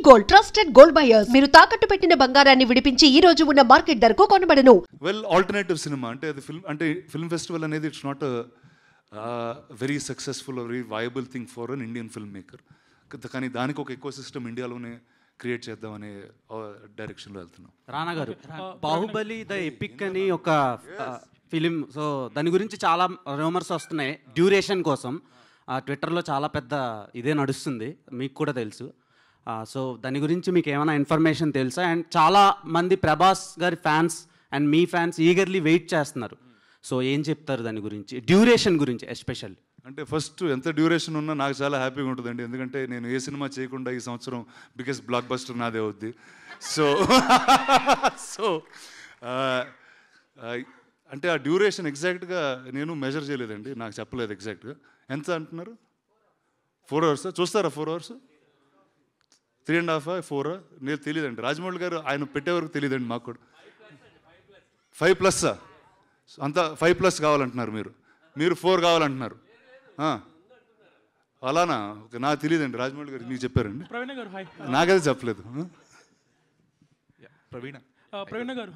Gold trusted gold buyers. మీరు తాకట్టు పెట్టిన బంగారాన్ని విడిపించి ఈ రోజు ఉన్న మార్కెట్ ధరకు కొనబడను. వెల్, ఆల్టర్నేటివ్ సినిమా అంటే అది ఫిల్మ్ ఫెస్టివల్ అనేది it's not very successful very viable thing for an Indian film maker. కానీ దానికి ఒక ఎకో సిస్టమ్ ఇండియాలోనే క్రియేట్ చేద్దామనే డైరెక్షన్లో వెళ్తున్నాం. రానా గారు, బాహుబలి ద ఎపిక్ అని ఒక ఫిలిం, సో దాని గురించి చాలా రూమర్స్ వస్తున్నాయి డ్యూరేషన్ కోసం. ట్విట్టర్లో చాలా పెద్ద ఇదే నడుస్తుంది, మీకు కూడా తెలుసు. సో దాని గురించి మీకు ఏమైనా ఇన్ఫర్మేషన్ తెలుసా? అండ్ చాలా మంది ప్రభాస్ గారి ఫ్యాన్స్ అండ్ మీ ఫ్యాన్స్ ఈగర్లీ వెయిట్ చేస్తున్నారు. సో ఏం చెప్తారు దాని గురించి, డ్యూరేషన్ గురించి ఎస్పెషల్? అంటే ఫస్ట్ ఎంత డ్యూరేషన్ ఉన్నా నాకు చాలా హ్యాపీగా ఉంటుందండి. ఎందుకంటే నేను ఏ సినిమా చేయకుండా ఈ సంవత్సరం బిగ్గెస్ట్ బ్లాక్ బస్టర్ నాదే అవుద్ది. సో సో అంటే ఆ డ్యూరేషన్ ఎగ్జాక్ట్గా నేను మెజర్ చేయలేదండి, నాకు చెప్పలేదు ఎగ్జాక్ట్గా. ఎంత అంటున్నారు? 4 hours చూస్తారా? 4 hours 3.5 4 నేను తెలియదండి. రాజమౌళి గారు ఆయన పెట్టే వరకు తెలియదండి మాకు కూడా. 5+ అంతా 5+ కావాలంటున్నారు మీరు 4 కావాలంటున్నారు. అలానా? నాకు తెలియదండి. రాజమౌళి గారు మీకు చెప్పారండి, నాకైతే చెప్పలేదు. ప్రవీణ గారు